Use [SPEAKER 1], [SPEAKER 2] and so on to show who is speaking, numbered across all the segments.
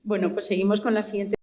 [SPEAKER 1] Bueno, pues seguimos con la siguiente.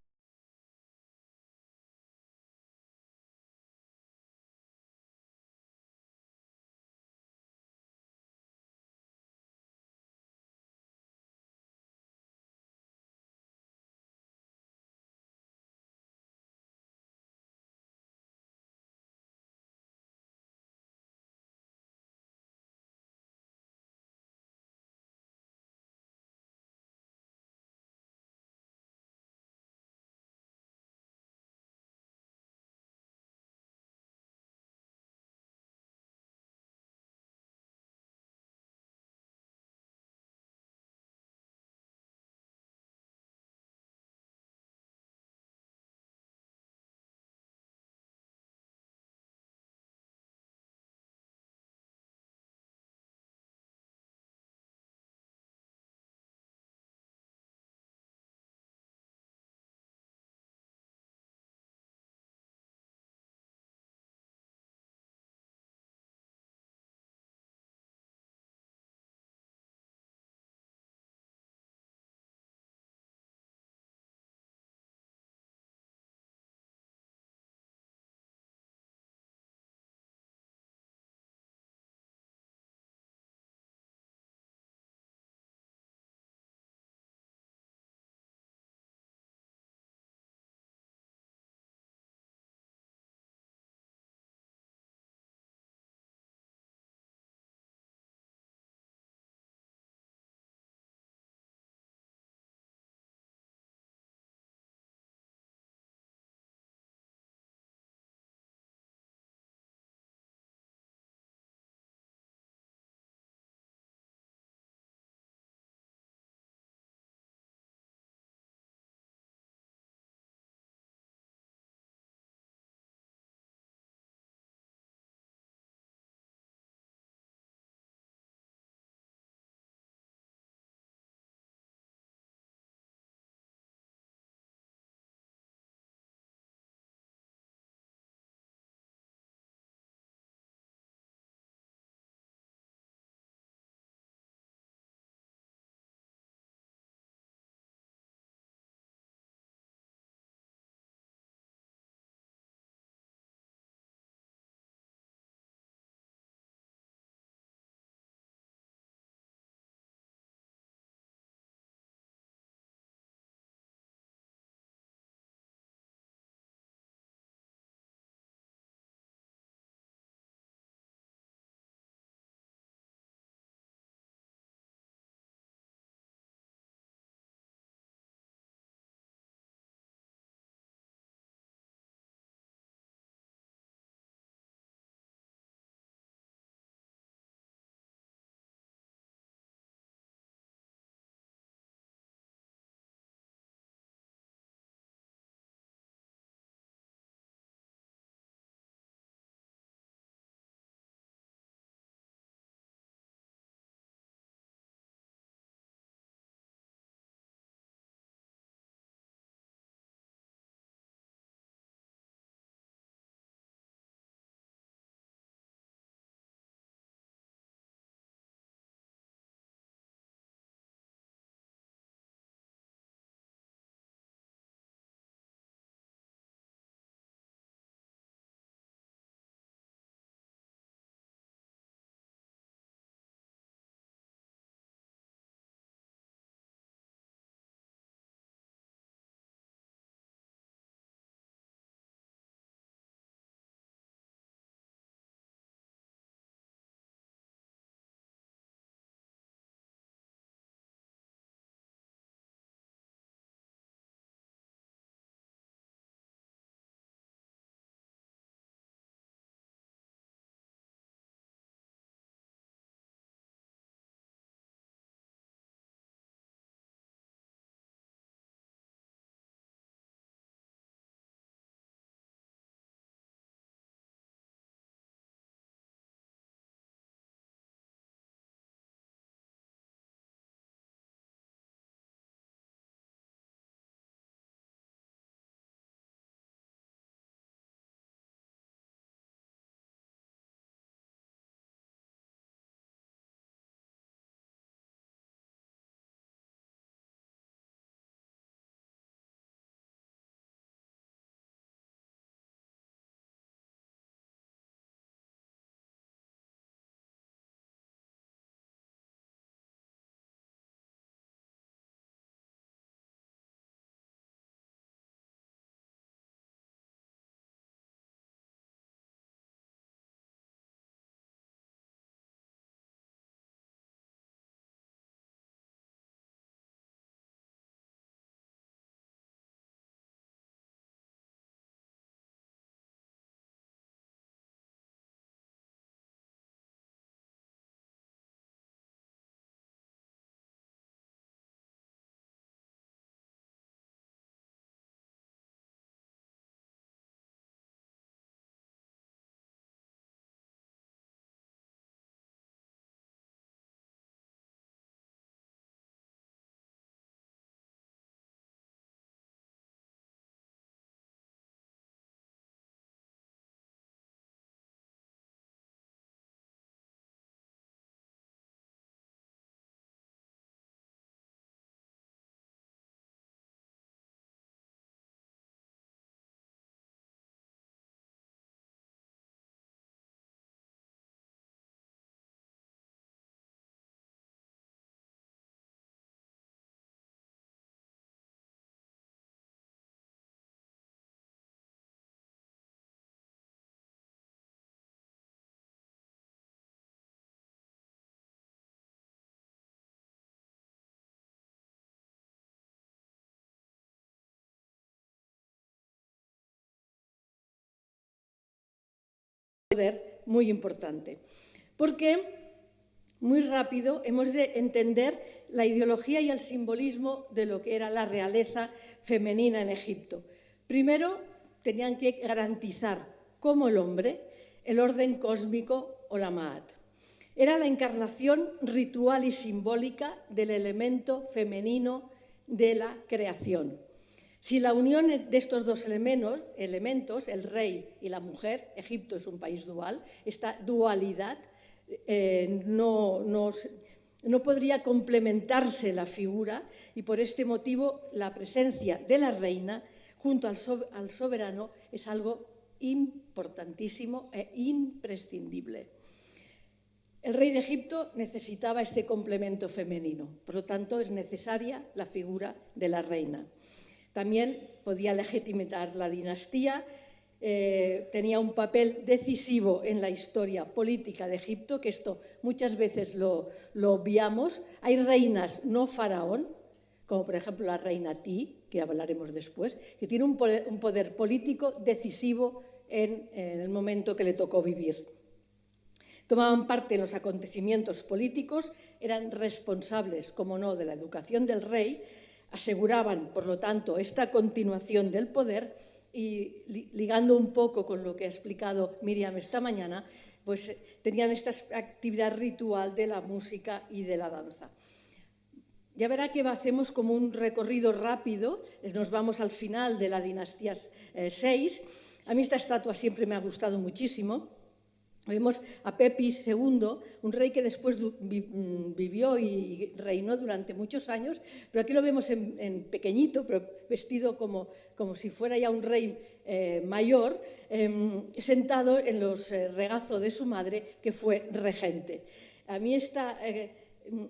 [SPEAKER 1] poder muy importante. Porque muy rápido hemos de entender la ideología y el simbolismo de lo que era la realeza femenina en Egipto. Primero, tenían que garantizar, como el hombre, el orden cósmico o la Ma'at. Era la encarnación ritual y simbólica del elemento femenino de la creación. Si la unión de estos dos elementos, el rey y la mujer, Egipto es un país dual, esta dualidad no podría complementarse la figura, y por este motivo la presencia de la reina junto al soberano es algo importantísimo e imprescindible. El rey de Egipto necesitaba este complemento femenino, por lo tanto es necesaria la figura de la reina. También podía legitimar la dinastía, tenía un papel decisivo en la historia política de Egipto, que esto muchas veces lo obviamos. Hay reinas no faraón, como por ejemplo la reina Ti, que hablaremos después, que tiene un poder político decisivo en el momento que le tocó vivir. Tomaban parte en los acontecimientos políticos, eran responsables, como no, de la educación del rey, aseguraban, por lo tanto, esta continuación del poder y, ligando un poco con lo que ha explicado Miriam esta mañana, pues tenían esta actividad ritual de la música y de la danza. Ya verá que hacemos como un recorrido rápido, nos vamos al final de la dinastía 6. A mí esta estatua siempre me ha gustado muchísimo. Vemos a Pepis II, un rey que después vivió y reinó durante muchos años, pero aquí lo vemos en pequeñito, pero vestido como si fuera ya un rey mayor, sentado en los regazos de su madre, que fue regente. A mí esta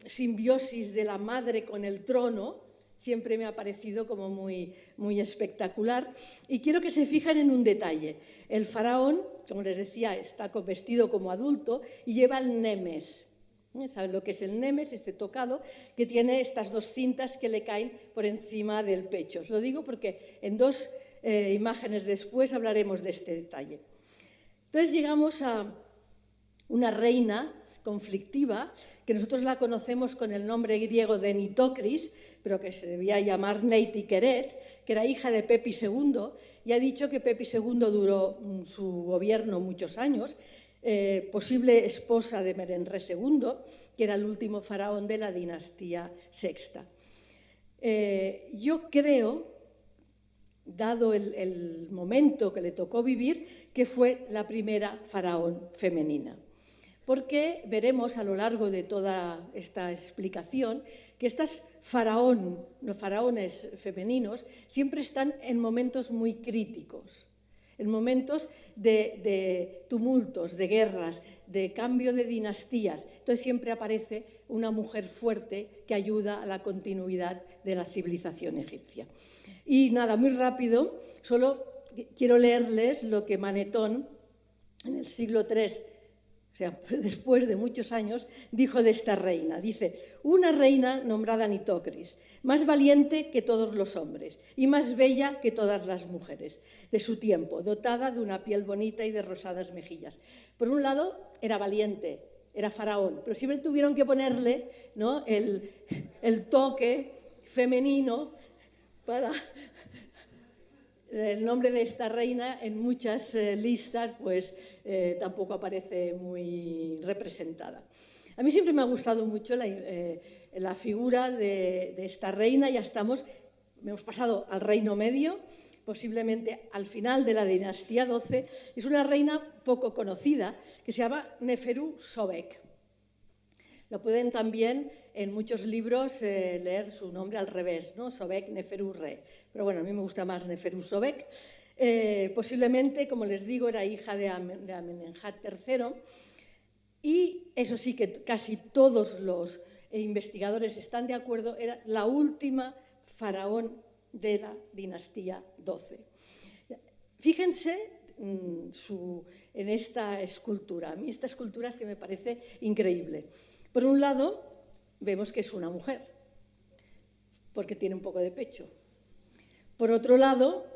[SPEAKER 1] simbiosis de la madre con el trono siempre me ha parecido como muy espectacular. Y quiero que se fijen en un detalle. El faraón, como les decía, está vestido como adulto y lleva el nemes. ¿Saben lo que es el nemes? Este tocado que tiene estas dos cintas que le caen por encima del pecho. Os lo digo porque en dos imágenes después hablaremos de este detalle. Entonces llegamos a una reina conflictiva, que nosotros la conocemos con el nombre griego de Nitocris, pero que se debía llamar Neiti Keret, que era hija de Pepi II, y ha dicho que Pepi II duró su gobierno muchos años, posible esposa de Merenre II, que era el último faraón de la dinastía sexta. Yo creo, dado el momento que le tocó vivir, que fue la primera faraón femenina. Porque veremos a lo largo de toda esta explicación que estas faraones femeninos siempre están en momentos muy críticos, en momentos de tumultos, de guerras, de cambio de dinastías. Entonces siempre aparece una mujer fuerte que ayuda a la continuidad de la civilización egipcia. Y nada, muy rápido, solo quiero leerles lo que Manetón, en el siglo III, o sea, después de muchos años, dijo de esta reina. Dice, una reina nombrada Nitocris, más valiente que todos los hombres y más bella que todas las mujeres de su tiempo, dotada de una piel bonita y de rosadas mejillas. Por un lado, era valiente, era faraón, pero siempre tuvieron que ponerle, ¿no?, el toque femenino para... El nombre de esta reina en muchas listas pues tampoco aparece muy representada. A mí siempre me ha gustado mucho la figura de esta reina. Ya hemos pasado al Reino Medio, posiblemente al final de la dinastía 12. Es una reina poco conocida que se llama Neferu Sobek. Lo pueden también en muchos libros leer su nombre al revés, ¿no? Sobek Neferu Re. Pero bueno, a mí me gusta más Neferu Sobek. Posiblemente, como les digo, era hija de Amenemhat III. Y eso sí que casi todos los investigadores están de acuerdo, era la última faraón de la dinastía 12. Fíjense en esta escultura. A mí esta escultura es que me parece increíble. Por un lado, vemos que es una mujer, porque tiene un poco de pecho. Por otro lado,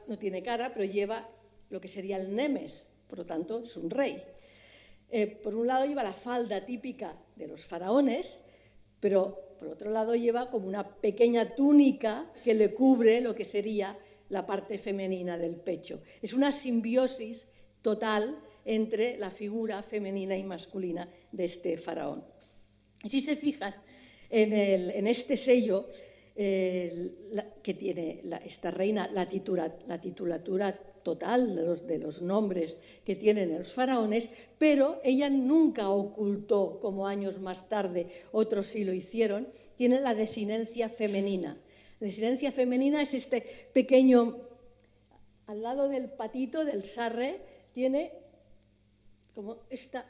[SPEAKER 1] no tiene cara, pero lleva lo que sería el nemes, por lo tanto es un rey. Por un lado lleva la falda típica de los faraones, pero por otro lado lleva como una pequeña túnica que le cubre lo que sería la parte femenina del pecho. Es una simbiosis total entre la figura femenina y masculina de este faraón. Si se fijan en este sello que tiene esta reina, la titulatura total de los nombres que tienen los faraones, pero ella nunca ocultó, como años más tarde otros sí lo hicieron, tiene la desinencia femenina. La desinencia femenina es este pequeño, al lado del patito, del sarre, tiene como esta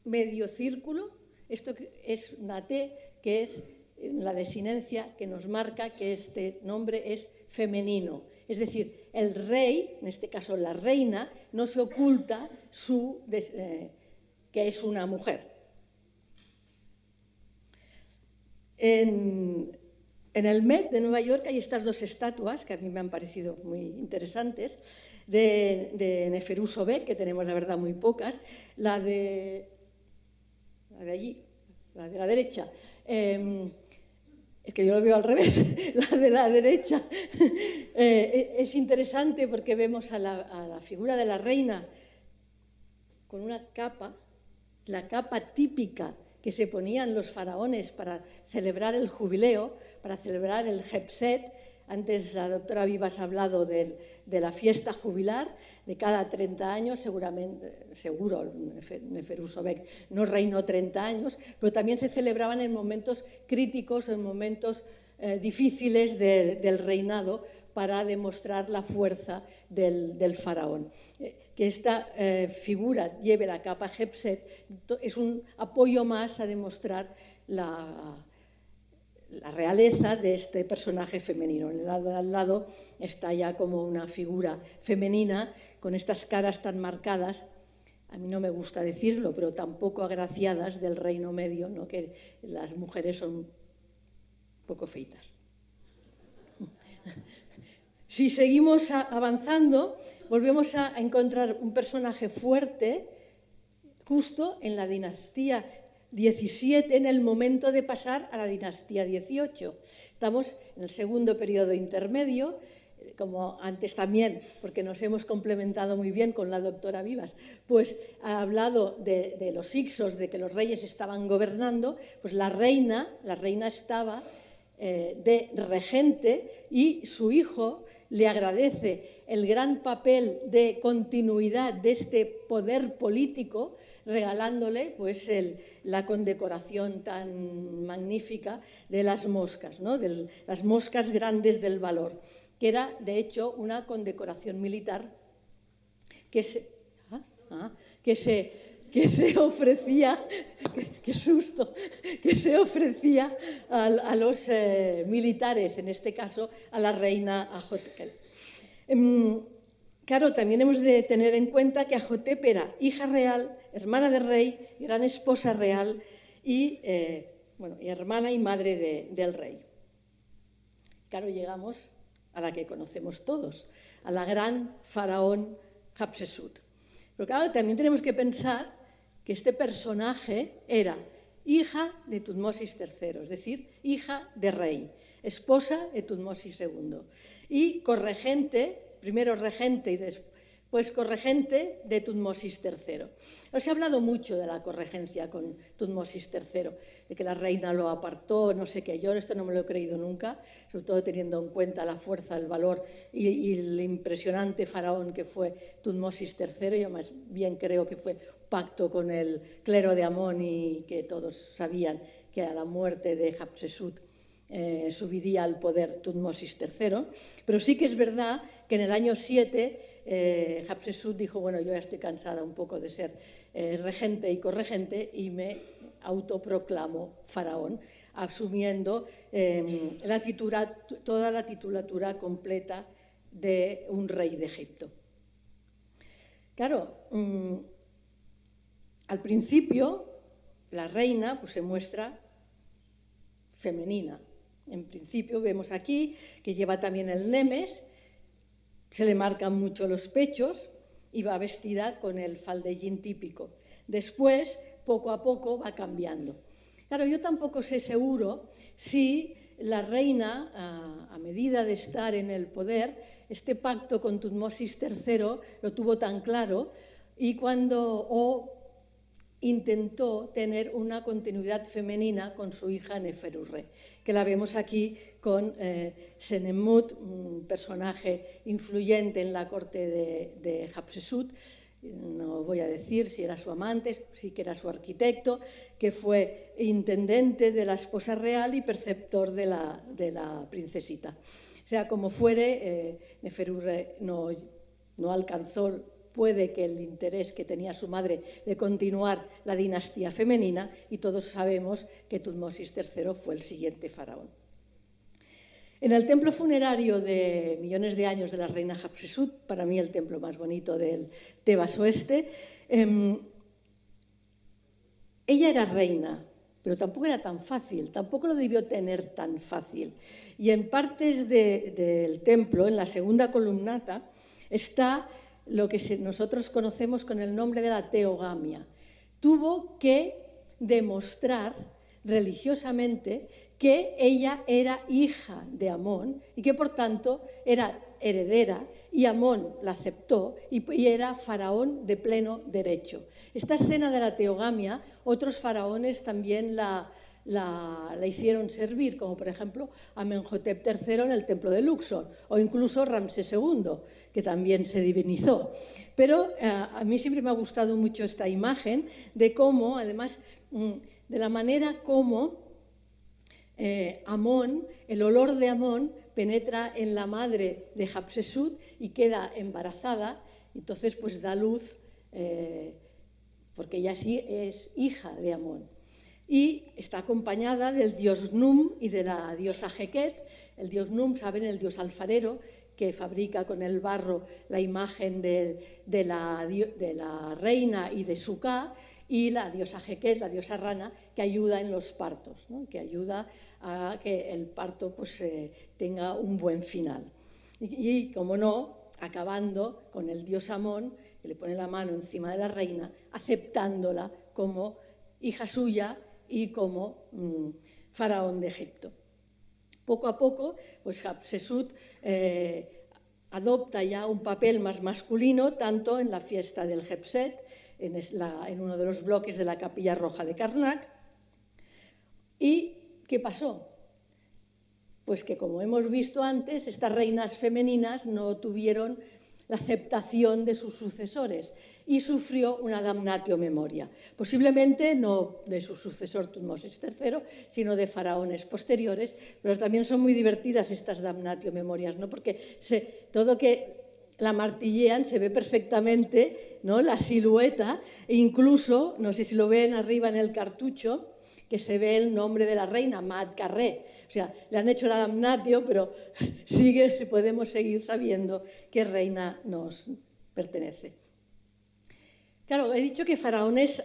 [SPEAKER 1] medio círculo, esto es una T, que es la desinencia que nos marca que este nombre es femenino. Es decir, el rey, en este caso la reina, no se oculta que es una mujer. En el Met de Nueva York hay estas dos estatuas que a mí me han parecido muy interesantes, de Neferu Sobek, que tenemos la verdad muy pocas, la de allí, la de la derecha, es que yo lo veo al revés, la de la derecha, es interesante porque vemos a la figura de la reina con una capa, la capa típica que se ponían los faraones para celebrar el jubileo, para celebrar el Jepset. Antes la doctora Vivas ha hablado de la fiesta jubilar, de cada 30 años, seguro Neferu Sobek no reinó 30 años, pero también se celebraban en momentos críticos, en momentos difíciles del reinado, para demostrar la fuerza del faraón. Que esta figura lleve la capa Jepset es un apoyo más a demostrar la realeza de este personaje femenino. En el lado de al lado está ya como una figura femenina con estas caras tan marcadas, a mí no me gusta decirlo, pero tampoco agraciadas del Reino Medio, ¿no? Que las mujeres son un poco feitas. Si seguimos avanzando, volvemos a encontrar un personaje fuerte justo en la dinastía 17, en el momento de pasar a la dinastía 18. Estamos en el segundo periodo intermedio, como antes también, porque nos hemos complementado muy bien con la doctora Vivas, pues ha hablado de los Hyksos, de que los reyes estaban gobernando, pues la reina estaba de regente y su hijo le agradece el gran papel de continuidad de este poder político, regalándole pues la condecoración tan magnífica de las moscas, ¿no? De las moscas grandes del valor, que era de hecho una condecoración militar que se ofrecía, qué susto, que se ofrecía a los militares, en este caso a la reina Ajotep. Claro, también hemos de tener en cuenta que Ajotep era hija real, hermana del rey, gran esposa real y, y hermana y madre del rey. Claro, llegamos a la que conocemos todos, a la gran faraón Hatshepsut. Pero claro, también tenemos que pensar que este personaje era hija de Tutmosis III, es decir, hija de rey, esposa de Tutmosis II y corregente, primero regente y después corregente de Tutmosis III. Se ha hablado mucho de la corregencia con Tutmosis III, de que la reina lo apartó, no sé qué. Yo esto no me lo he creído nunca, sobre todo teniendo en cuenta la fuerza, el valor y el impresionante faraón que fue Tutmosis III. Yo más bien creo que fue pacto con el clero de Amón y que todos sabían que a la muerte de Hatshepsut subiría al poder Tutmosis III. Pero sí que es verdad que en el año 7 Hatshepsut dijo, bueno, yo ya estoy cansada un poco de ser regente y corregente y me autoproclamo faraón, asumiendo toda la titulatura completa de un rey de Egipto. Claro, al principio la reina pues, se muestra femenina. En principio vemos aquí que lleva también el nemes, se le marcan mucho los pechos y va vestida con el faldellín típico. Después, poco a poco, va cambiando. Claro, yo tampoco sé seguro si la reina, a medida de estar en el poder, este pacto con Tutmosis III lo tuvo tan claro y cuando intentó tener una continuidad femenina con su hija Neferurre, que la vemos aquí con Senemut, un personaje influyente en la corte de Hatshepsut. No voy a decir si era su amante, sí que era su arquitecto, que fue intendente de la esposa real y preceptor de la princesita. O sea, como fuere, Neferurre no alcanzó, puede que el interés que tenía su madre de continuar la dinastía femenina, y todos sabemos que Tutmosis III fue el siguiente faraón. En el templo funerario de millones de años de la reina Hatshepsut, para mí el templo más bonito del Tebas Oeste, ella era reina, pero tampoco era tan fácil, tampoco lo debió tener tan fácil. Y en partes del templo, en la segunda columnata, está lo que nosotros conocemos con el nombre de la teogamia. Tuvo que demostrar religiosamente que ella era hija de Amón y que por tanto era heredera, y Amón la aceptó y era faraón de pleno derecho. Esta escena de la teogamia, otros faraones también la hicieron servir, como por ejemplo Amenhotep III en el templo de Luxor, o incluso Ramsés II, que también se divinizó. Pero a mí siempre me ha gustado mucho esta imagen de cómo, además, de la manera como Amón, el olor de Amón, penetra en la madre de Hatshepsut y queda embarazada, entonces pues da luz, porque ella sí es hija de Amón. Y está acompañada del dios Num y de la diosa Heket. El dios Num, saben, el dios alfarero, que fabrica con el barro la imagen de la reina y de Suká, y la diosa Heket, la diosa rana, que ayuda en los partos, ¿no? Que ayuda a que el parto pues, tenga un buen final. Y, como no, acabando con el dios Amón, que le pone la mano encima de la reina, aceptándola como hija suya y como faraón de Egipto. Poco a poco, pues Hatshepsut adopta ya un papel más masculino, tanto en la fiesta del Hepset, en uno de los bloques de la Capilla Roja de Karnak. ¿Y qué pasó? Pues que, como hemos visto antes, estas reinas femeninas no tuvieron la aceptación de sus sucesores y sufrió una damnatio memoria, posiblemente no de su sucesor Tutmosis III, sino de faraones posteriores, pero también son muy divertidas estas damnatio memorias, ¿no? Porque todo que la martillean se ve perfectamente, ¿no? La silueta, e incluso, no sé si lo ven arriba en el cartucho, que se ve el nombre de la reina, Maat Carré. O sea, le han hecho la damnatio, pero podemos seguir sabiendo qué reina nos pertenece. Claro, he dicho que faraones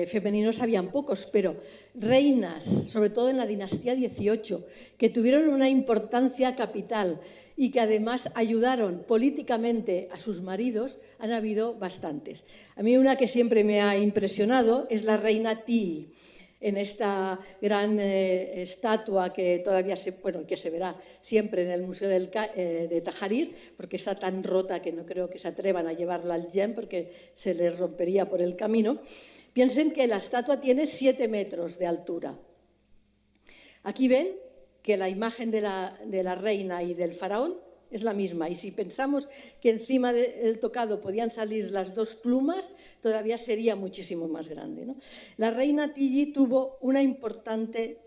[SPEAKER 1] femeninos habían pocos, pero reinas, sobre todo en la dinastía XVIII, que tuvieron una importancia capital y que además ayudaron políticamente a sus maridos, han habido bastantes. A mí una que siempre me ha impresionado es la reina Tii, en esta gran estatua que todavía que se verá siempre en el Museo de Tajarir, porque está tan rota que no creo que se atrevan a llevarla al Yem porque se les rompería por el camino. Piensen que la estatua tiene 7 metros de altura. Aquí ven que la imagen de la reina y del faraón es la misma, y si pensamos que encima del tocado podían salir las dos plumas, todavía sería muchísimo más grande, ¿no? La reina Tiyi tuvo una importante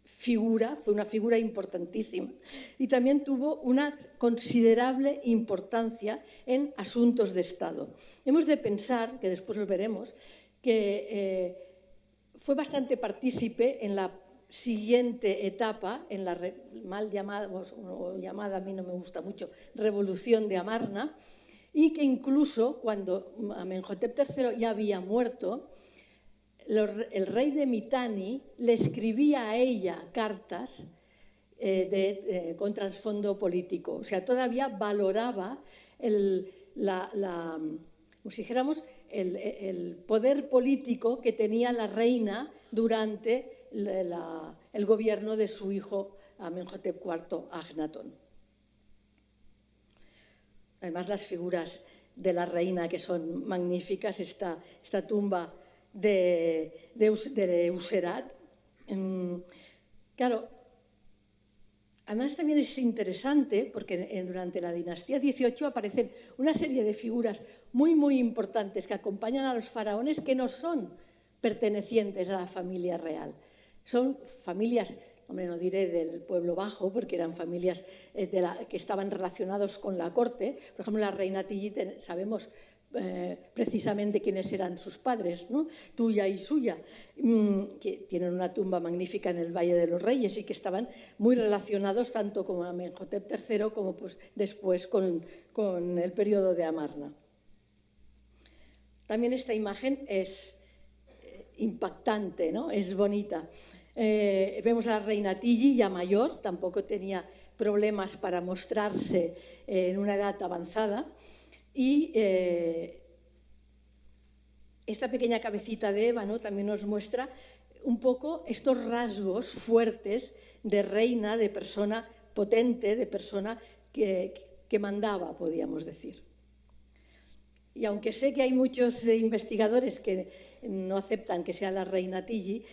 [SPEAKER 1] figura, fue una figura importantísima, y también tuvo una considerable importancia en asuntos de Estado. Hemos de pensar, que después lo veremos, que fue bastante partícipe en la siguiente etapa, en la mal llamada, o llamada, a mí no me gusta mucho, Revolución de Amarna, y que incluso cuando Amenhotep III ya había muerto, el rey de Mitanni le escribía a ella cartas con trasfondo político. O sea, todavía valoraba como si dijéramos, el poder político que tenía la reina durante el gobierno de su hijo Amenhotep IV Akhenatón. Además, las figuras de la reina, que son magníficas, esta tumba de Userat. Claro, además también es interesante porque durante la dinastía XVIII aparecen una serie de figuras muy, muy importantes que acompañan a los faraones que no son pertenecientes a la familia real. Son familias, hombre, no diré del pueblo bajo, porque eran familias que estaban relacionados con la corte. Por ejemplo, la reina Tiyi, sabemos precisamente quiénes eran sus padres, ¿no? Tuya y Suya, que tienen una tumba magnífica en el Valle de los Reyes y que estaban muy relacionados tanto con Amenhotep III como pues, después con el periodo de Amarna. También esta imagen es impactante, ¿no? Es bonita. Vemos a la reina Tiyi, ya mayor, tampoco tenía problemas para mostrarse en una edad avanzada. Y esta pequeña cabecita de ébano también nos muestra un poco estos rasgos fuertes de reina, de persona potente, de persona que mandaba, podríamos decir. Y aunque sé que hay muchos investigadores que no aceptan que sea la reina Tiyi,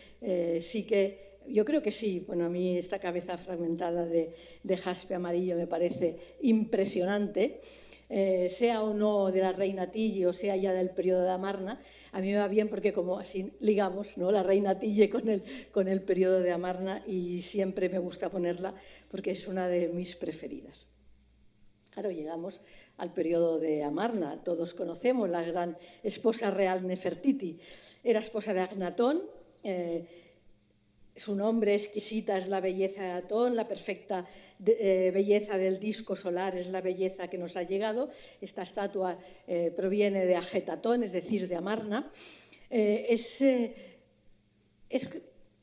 [SPEAKER 1] sí que yo creo que sí. Bueno, a mí esta cabeza fragmentada de jaspe amarillo me parece impresionante. Sea o no de la reina Tiyi o sea ya del periodo de Amarna, a mí me va bien porque como así ligamos, ¿no?, la reina Tiyi con el periodo de Amarna, y siempre me gusta ponerla porque es una de mis preferidas. Claro, llegamos al periodo de Amarna. Todos conocemos la gran esposa real Nefertiti. Era esposa de Akhenatón. Su nombre exquisita es la belleza de Atón, la perfecta belleza del disco solar es la belleza que nos ha llegado. Esta estatua proviene de Ajetatón, es decir, de Amarna. Es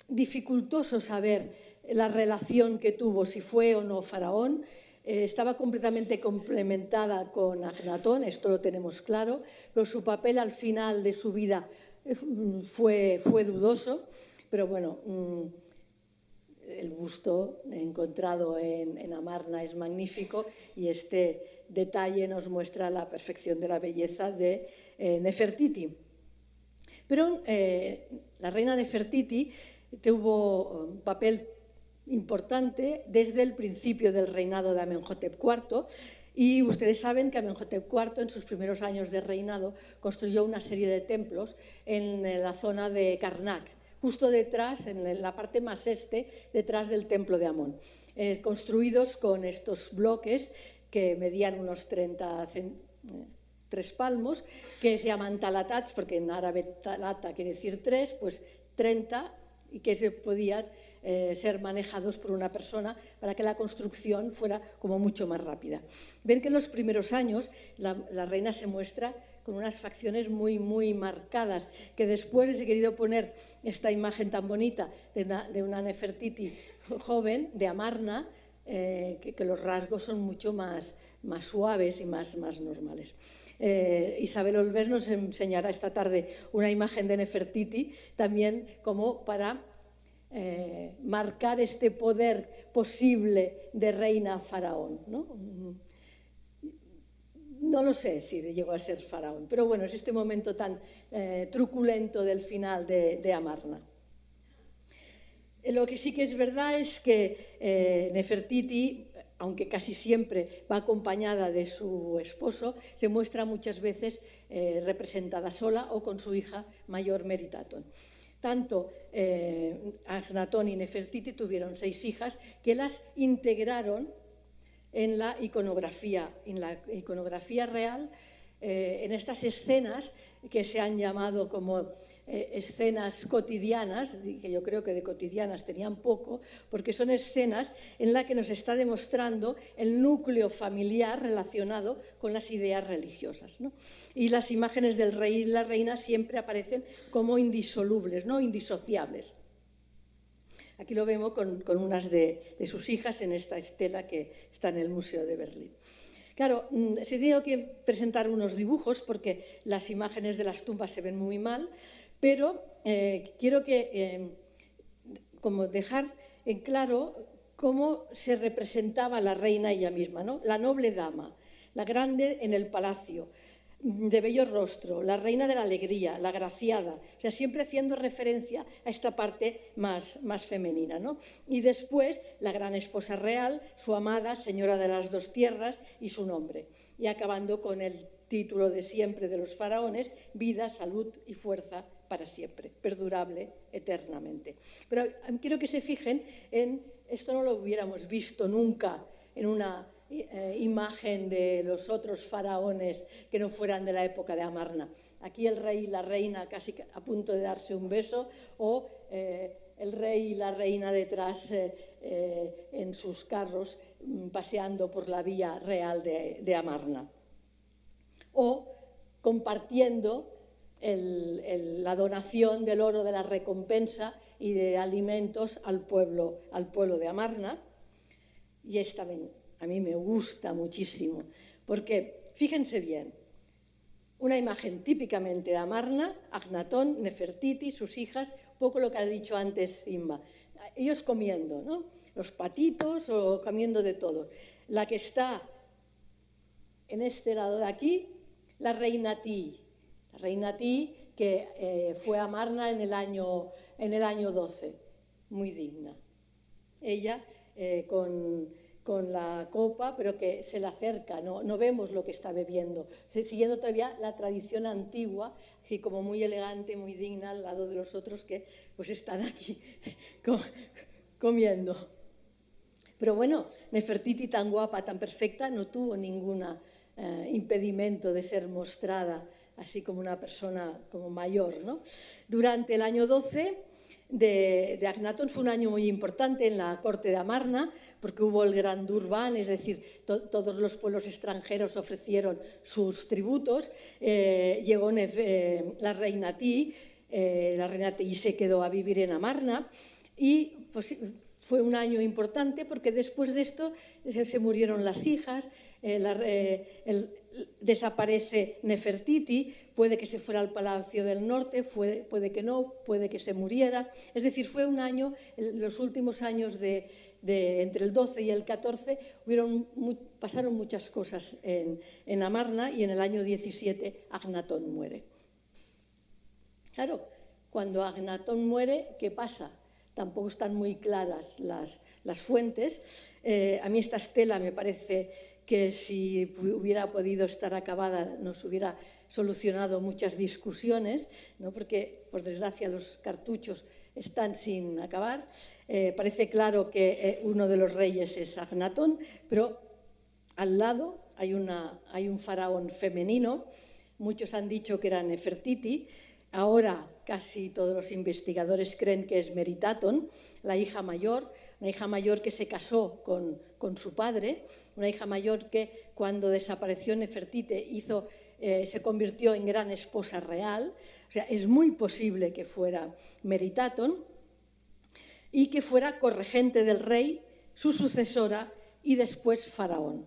[SPEAKER 1] dificultoso saber la relación que tuvo, si fue o no faraón. Estaba completamente complementada con Akhenatón, esto lo tenemos claro, pero su papel al final de su vida fue dudoso. Pero bueno, el busto encontrado en Amarna es magnífico y este detalle nos muestra la perfección de la belleza de Nefertiti. Pero la reina Nefertiti tuvo un papel importante desde el principio del reinado de Amenhotep IV, y ustedes saben que Amenhotep IV en sus primeros años de reinado construyó una serie de templos en la zona de Karnak, justo detrás, en la parte más detrás del templo de Amón, construidos con estos bloques que medían unos 3 palmos, que se llaman talatats, porque en árabe talata quiere decir 3, pues 30, y que se podían ser manejados por una persona para que la construcción fuera como mucho más rápida. Ven que en los primeros años la reina se muestra con unas facciones muy, muy marcadas, que después les he querido poner esta imagen tan bonita de una Nefertiti joven, de Amarna, que los rasgos son mucho más suaves y más normales. Isabel Olvers nos enseñará esta tarde una imagen de Nefertiti, también como para marcar este poder posible de reina faraón, ¿no? No lo sé si llegó a ser faraón, pero bueno, es este momento tan truculento del final de Amarna. Lo que sí que es verdad es que Nefertiti, aunque casi siempre va acompañada de su esposo, se muestra muchas veces representada sola o con su hija mayor Meritatón. Tanto Akhenatón y Nefertiti tuvieron 6 hijas que las integraron en la iconografía real, en estas escenas que se han llamado como escenas cotidianas, que yo creo que de cotidianas tenían poco, porque son escenas en las que nos está demostrando el núcleo familiar relacionado con las ideas religiosas, ¿no? Y las imágenes del rey y la reina siempre aparecen como indisolubles, ¿no?, indisociables. Aquí lo vemos con unas de sus hijas en esta estela que está en el Museo de Berlín. Claro, se tiene que presentar unos dibujos porque las imágenes de las tumbas se ven muy mal, pero quiero como dejar en claro cómo se representaba la reina ella misma, ¿no? La noble dama, la grande en el palacio, de bello rostro, la reina de la alegría, la agraciada, o sea, siempre haciendo referencia a esta parte más femenina, ¿no? Y después la gran esposa real, su amada, señora de las dos tierras y su nombre, y acabando con el título de siempre de los faraones, vida, salud y fuerza para siempre, perdurable eternamente. Pero quiero que se fijen en, esto no lo hubiéramos visto nunca en una imagen de los otros faraones que no fueran de la época de Amarna. Aquí el rey y la reina casi a punto de darse un beso, o el rey y la reina detrás en sus carros paseando por la vía real de Amarna, o compartiendo la donación del oro de la recompensa y de alimentos al pueblo de Amarna. Y esta a mí me gusta muchísimo, porque fíjense bien, una imagen típicamente de Amarna, Agnatón, Nefertiti, sus hijas, poco lo que ha dicho antes Inma, ellos comiendo, ¿no? Los patitos o comiendo de todo. La que está en este lado de aquí, la reina Ti, que fue a Amarna en el año 12, muy digna. Ella con la copa, pero que se le acerca, no vemos lo que está bebiendo, siguiendo todavía la tradición antigua, así como muy elegante, muy digna, al lado de los otros que pues están aquí comiendo. Pero bueno, Nefertiti, tan guapa, tan perfecta, no tuvo ningún impedimento de ser mostrada así como una persona como mayor, ¿no? Durante el año 12 de Agnatón fue un año muy importante en la corte de Amarna, porque hubo el gran Durban, es decir, todos los pueblos extranjeros ofrecieron sus tributos. Llegó la reina Ti se quedó a vivir en Amarna, y pues fue un año importante porque después de esto se murieron las hijas, desaparece Nefertiti, puede que se fuera al Palacio del Norte, puede que no, puede que se muriera. Es decir, fue un año, los últimos años entre el 12 y el 14, pasaron muchas cosas en Amarna, y en el año 17 Agnatón muere. Claro, cuando Agnatón muere, ¿qué pasa? Tampoco están muy claras las fuentes. A mí esta estela me parece que si hubiera podido estar acabada nos hubiera solucionado muchas discusiones, ¿no? Porque, por desgracia, los cartuchos están sin acabar. Parece claro que uno de los reyes es Agnatón, pero al lado hay un faraón femenino. Muchos han dicho que era Nefertiti. Ahora casi todos los investigadores creen que es Meritaton, la hija mayor, una hija mayor que se casó con su padre, una hija mayor que cuando desapareció Nefertiti se convirtió en gran esposa real. O sea, es muy posible que fuera Meritaton y que fuera corregente del rey, su sucesora y después faraón.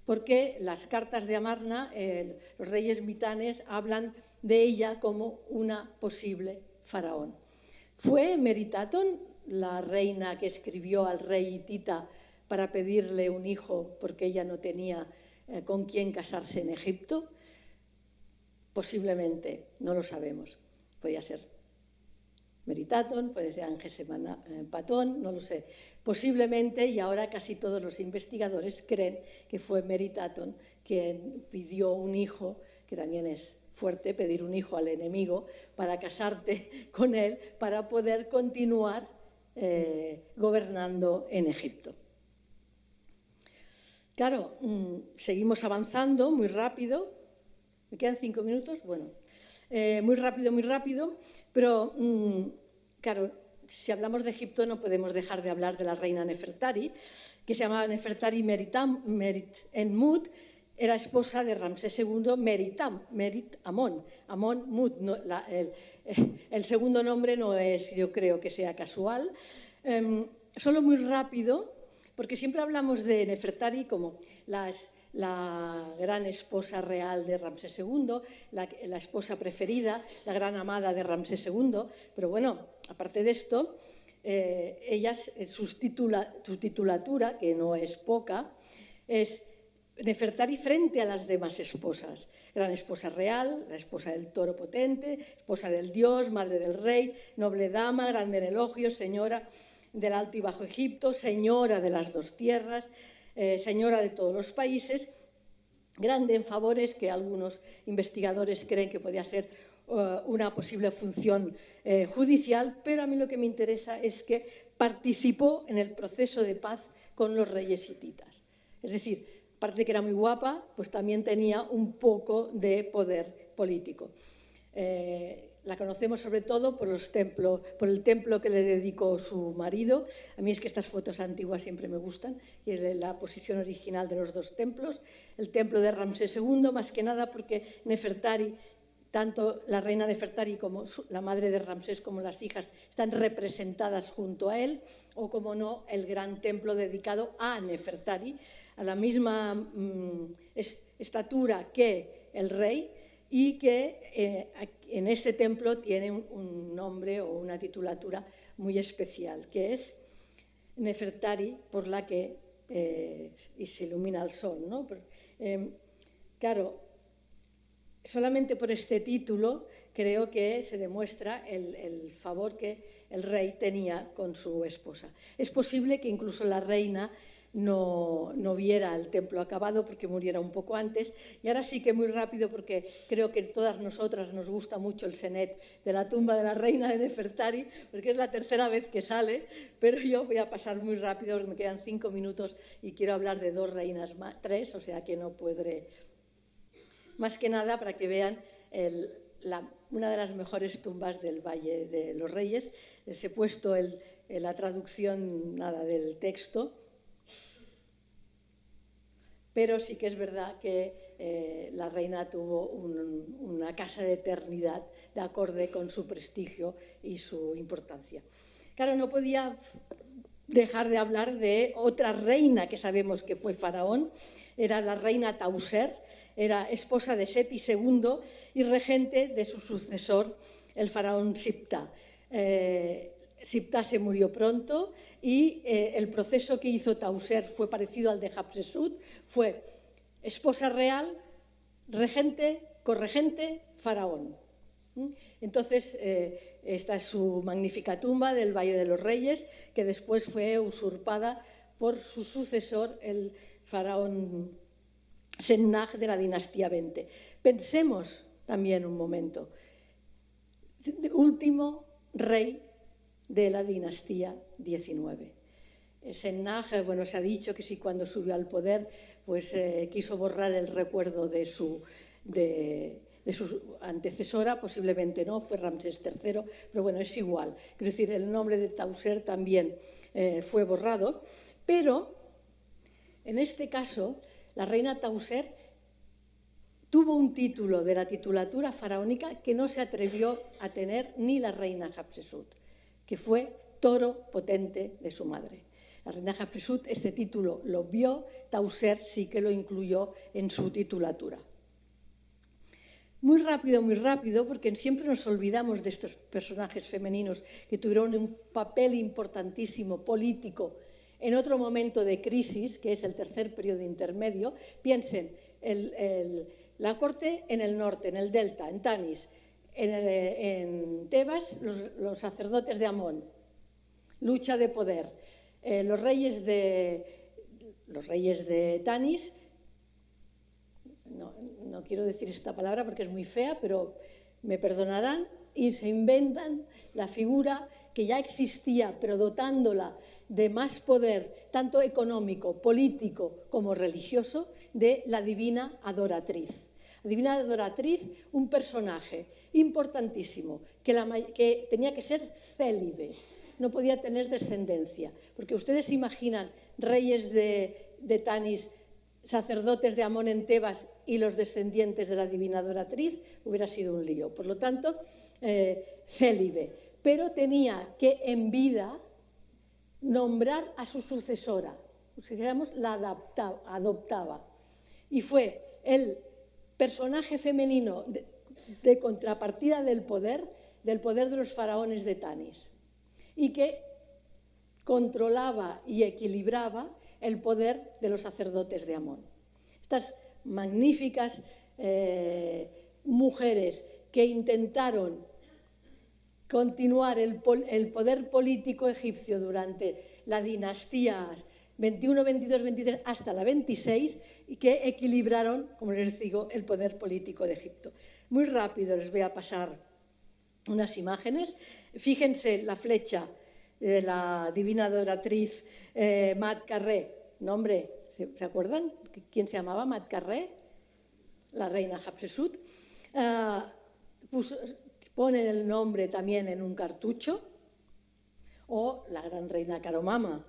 [SPEAKER 1] Porque las cartas de Amarna, los reyes mitanes hablan de ella como una posible faraón. ¿Fue Meritaton la reina que escribió al rey hitita para pedirle un hijo porque ella no tenía con quién casarse en Egipto? Posiblemente, no lo sabemos. Podría ser Meritaton, puede ser Angesemapatón, no lo sé. Posiblemente, y ahora casi todos los investigadores creen que fue Meritaton quien pidió un hijo, que también es fuerte pedir un hijo al enemigo, para casarte con él, para poder continuar gobernando en Egipto. Claro, seguimos avanzando muy rápido. ¿Me quedan 5 minutos? Bueno, muy rápido, pero claro, si hablamos de Egipto no podemos dejar de hablar de la reina Nefertari, que se llamaba Nefertari Merit-Enmut, era esposa de Ramsés II Merit-Amón, Amón-Mut. No, el segundo nombre no es, yo creo que sea casual. Solo muy rápido, porque siempre hablamos de Nefertari como la gran esposa real de Ramsés II, la esposa preferida, la gran amada de Ramsés II. Pero bueno, aparte de esto, su titulatura, que no es poca, es Nefertari frente a las demás esposas. Gran esposa real, la esposa del toro potente, esposa del dios, madre del rey, noble dama, grande en elogios, señora del Alto y Bajo Egipto, señora de las dos tierras, señora de todos los países, grande en favores, que algunos investigadores creen que podía ser una posible función judicial, pero a mí lo que me interesa es que participó en el proceso de paz con los reyes hititas. Es decir, aparte de que era muy guapa, pues también tenía un poco de poder político. La conocemos sobre todo por el templo que le dedicó su marido. A mí es que estas fotos antiguas siempre me gustan, y es la posición original de los dos templos. El templo de Ramsés II, más que nada porque Nefertari, tanto la reina Nefertari como la madre de Ramsés como las hijas están representadas junto a él, o como no, el gran templo dedicado a Nefertari, a la misma estatura que el rey, y que en este templo tiene un nombre o una titulatura muy especial, que es Nefertari, por la que y se ilumina el sol, ¿no? Claro, solamente por este título creo que se demuestra el favor que el rey tenía con su esposa. Es posible que incluso la reina no viera el templo acabado porque muriera un poco antes. Y ahora sí que muy rápido, porque creo que a todas nosotras nos gusta mucho el senet de la tumba de la reina de Nefertari, porque es la tercera vez que sale, pero yo voy a pasar muy rápido porque me quedan 5 minutos y quiero hablar de 2 reinas más, 3, o sea que no podré. Más que nada para que vean una de las mejores tumbas del Valle de los Reyes. Les he puesto la traducción del texto, pero sí que es verdad que la reina tuvo una casa de eternidad de acorde con su prestigio y su importancia. Claro, no podía dejar de hablar de otra reina que sabemos que fue faraón, era la reina Tauser, era esposa de Seti II y regente de su sucesor, el faraón Siptah. Siptah se murió pronto y el proceso que hizo Tauser fue parecido al de Hatshepsut, fue esposa real, regente, corregente, faraón. Entonces, esta es su magnífica tumba del Valle de los Reyes, que después fue usurpada por su sucesor, el faraón Sennach de la dinastía 20. Pensemos también un momento, último rey de la dinastía 19. Sennach, se ha dicho que sí, cuando subió al poder, pues quiso borrar el recuerdo de su antecesora, posiblemente no, fue Ramsés III, pero bueno, es igual. Quiero decir, el nombre de Tauser también fue borrado, pero en este caso, la reina Tauser tuvo un título de la titulatura faraónica que no se atrevió a tener ni la reina Hatshepsut, que fue toro potente de su madre. La reina Hatshepsut este título lo vio, Tauser sí que lo incluyó en su titulatura. Muy rápido, porque siempre nos olvidamos de estos personajes femeninos que tuvieron un papel importantísimo político en otro momento de crisis, que es el tercer periodo intermedio. Piensen, la corte en el norte, en el delta, en Tanis, en Tebas, los sacerdotes de Amón, lucha de poder. Los reyes de Tanis, no quiero decir esta palabra porque es muy fea, pero me perdonarán, y se inventan la figura que ya existía, pero dotándola de más poder, tanto económico, político como religioso, de la divina adoratriz. La divina adoratriz, un personaje importantísimo, que tenía que ser célibe, no podía tener descendencia, porque ustedes imaginan reyes de Tanis, sacerdotes de Amón en Tebas y los descendientes de la divina adoratriz, hubiera sido un lío. Por lo tanto, célibe, pero tenía que en vida nombrar a su sucesora, digamos, la adoptaba. y fue el personaje femenino de contrapartida del poder de los faraones de Tanis, y que controlaba y equilibraba el poder de los sacerdotes de Amón. Estas magníficas mujeres que intentaron continuar el poder político egipcio durante las dinastías 21, 22, 23 hasta la 26 y que equilibraron, como les digo, el poder político de Egipto. Muy rápido les voy a pasar unas imágenes. Fíjense la flecha de la divina adoratriz Mat Carré. Nombre, ¿se acuerdan? ¿Quién se llamaba Mat Carré? La reina Hatshepsut. Ponen el nombre también en un cartucho. O la gran reina Caromama,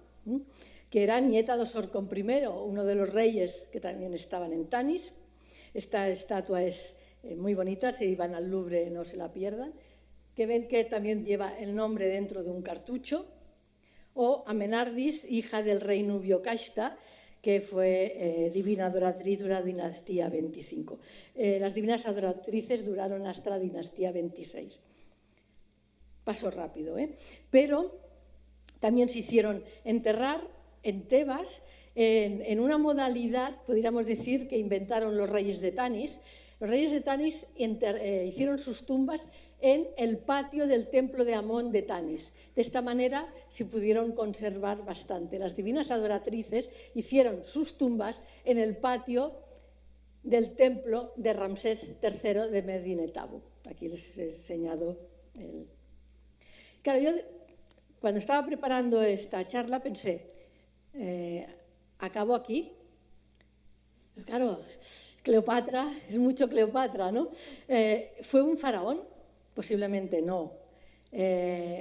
[SPEAKER 1] que era nieta de Osorcón I, uno de los reyes que también estaban en Tanis. Esta estatua es muy bonita, si van al Louvre no se la pierdan, que ven que también lleva el nombre dentro de un cartucho. O Amenardis, hija del rey Nubio Kashta, que fue divina adoratriz de la dinastía 25. Las divinas adoratrices duraron hasta la dinastía 26. Paso rápido, Pero también se hicieron enterrar en Tebas en una modalidad, podríamos decir, que inventaron los reyes de Tanis. Los reyes de Tanis hicieron sus tumbas en el patio del templo de Amón de Tanis. De esta manera se pudieron conservar bastante. Las divinas adoratrices hicieron sus tumbas en el patio del templo de Ramsés III de Medinet Habu. Aquí les he enseñado el... Claro, yo cuando estaba preparando esta charla pensé, ¿acabo aquí? Claro, Cleopatra, es mucho Cleopatra, ¿no? ¿Fue un faraón? Posiblemente no.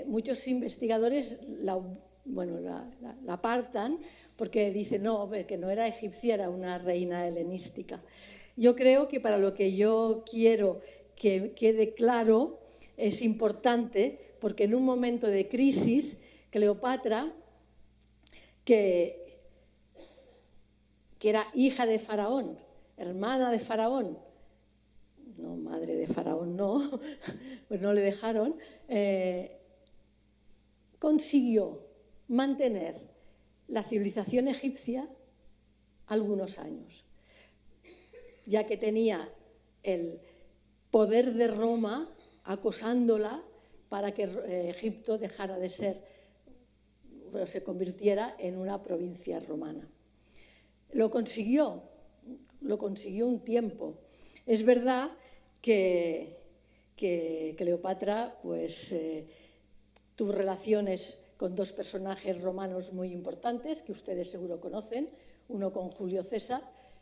[SPEAKER 1] Muchos investigadores la apartan porque dicen no, que no era egipcia, era una reina helenística. Yo creo que para lo que yo quiero que quede claro es importante, porque en un momento de crisis, Cleopatra, que era hija de Faraón, hermana de Faraón, no madre de Faraón, no, pues no le dejaron, consiguió mantener la civilización egipcia algunos años, ya que tenía el poder de Roma acosándola para que Egipto dejara de ser, o se convirtiera en una provincia romana. Lo consiguió un tiempo. Es verdad que Cleopatra pues, tuvo relaciones con dos personajes romanos muy importantes, que ustedes seguro conocen, uno con Julio César,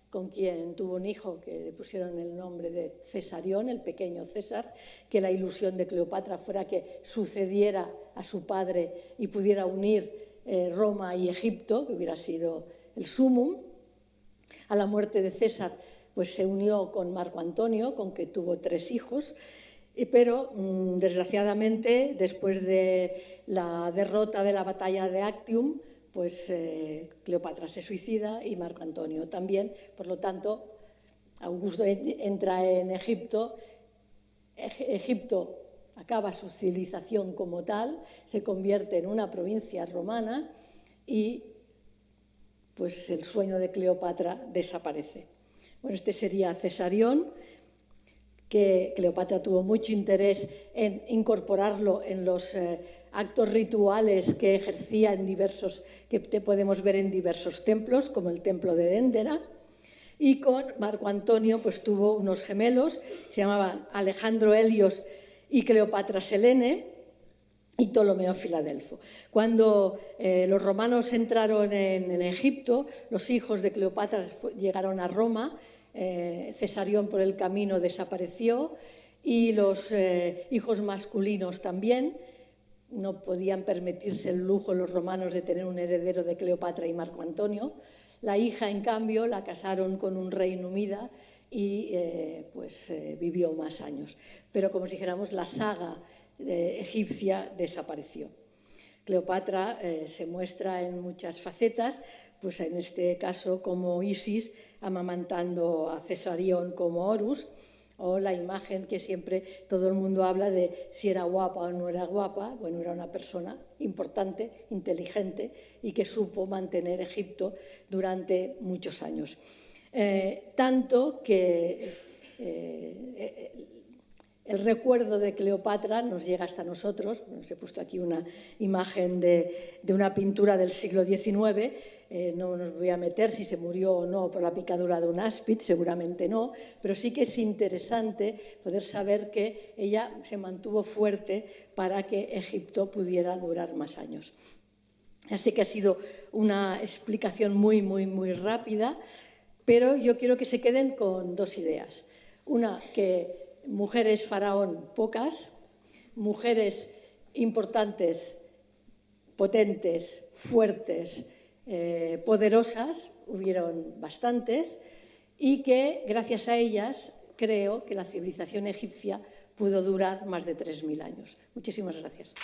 [SPEAKER 1] con quien tuvo un hijo que le pusieron el nombre de Cesarión, el pequeño César, que la ilusión de Cleopatra fuera que sucediera a su padre y pudiera unir Roma y Egipto, que hubiera sido el sumum. A la muerte de César pues se unió con Marco Antonio, con que tuvo 3 hijos, pero desgraciadamente después de la derrota de la batalla de Actium, pues Cleopatra se suicida y Marco Antonio también. Por lo tanto, Augusto entra en Egipto, Egipto acaba su civilización como tal, se convierte en una provincia romana y pues el sueño de Cleopatra desaparece. Bueno, este sería Cesarión, que Cleopatra tuvo mucho interés en incorporarlo en los actos rituales que ejercía en diversos, que podemos ver en diversos templos, como el templo de Déndera, y con Marco Antonio pues tuvo unos gemelos, se llamaban Alejandro Helios y Cleopatra Selene, y Ptolomeo Filadelfo. Cuando los romanos entraron en Egipto, los hijos de Cleopatra llegaron a Roma, Cesarión por el camino desapareció y los hijos masculinos también. No podían permitirse el lujo los romanos de tener un heredero de Cleopatra y Marco Antonio. La hija, en cambio, la casaron con un rey númida y vivió más años. Pero, como si dijéramos, la saga egipcia desapareció. Cleopatra se muestra en muchas facetas, pues en este caso como Isis amamantando a Cesarión como Horus, o la imagen que siempre todo el mundo habla de si era guapa o no era guapa. Bueno, era una persona importante, inteligente y que supo mantener Egipto durante muchos años. Tanto que el recuerdo de Cleopatra nos llega hasta nosotros. Os he puesto aquí una imagen de una pintura del siglo XIX. No nos voy a meter si se murió o no por la picadura de un áspid, seguramente no, pero sí que es interesante poder saber que ella se mantuvo fuerte para que Egipto pudiera durar más años. Así que ha sido una explicación muy rápida, pero yo quiero que se queden con dos ideas. Una, que mujeres faraón pocas, mujeres importantes, potentes, fuertes, poderosas, hubieron bastantes, y que gracias a ellas creo que la civilización egipcia pudo durar más de 3000 años. Muchísimas gracias.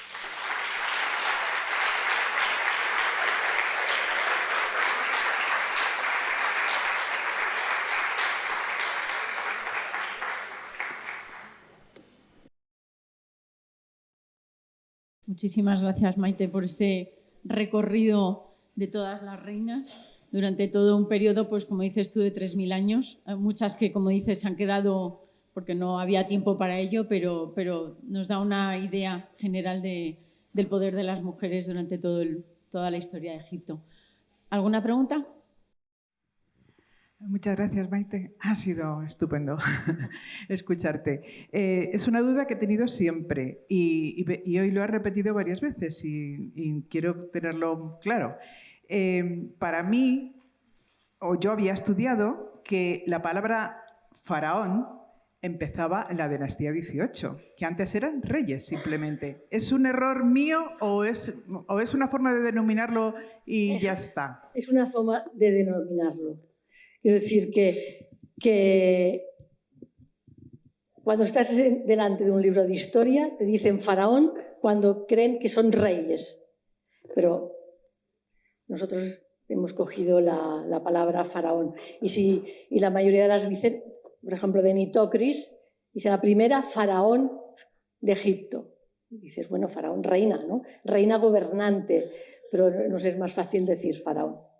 [SPEAKER 2] Muchísimas gracias, Maite, por este recorrido de todas las reinas durante todo un periodo, pues como dices tú, de 3000 años. Muchas que, como dices, han quedado porque no había tiempo para ello, pero nos da una idea general del poder de las mujeres durante toda la historia de Egipto. ¿Alguna pregunta?
[SPEAKER 3] Muchas gracias, Maite. Ha sido estupendo escucharte. Es una duda que he tenido siempre y hoy lo has repetido varias veces y quiero tenerlo claro. Para mí, o yo había estudiado que la palabra faraón empezaba en la dinastía 18, que antes eran reyes simplemente. ¿Es un error mío o es una forma de denominarlo y ya está?
[SPEAKER 1] Es una forma de denominarlo. Quiero decir que cuando estás delante de un libro de historia te dicen faraón cuando creen que son reyes, pero nosotros hemos cogido la palabra faraón. Y la mayoría de las dicen, por ejemplo, de Nitocris, dice la primera faraón de Egipto. Y dices, bueno, faraón, reina, ¿no? Reina gobernante, pero nos es más fácil decir faraón.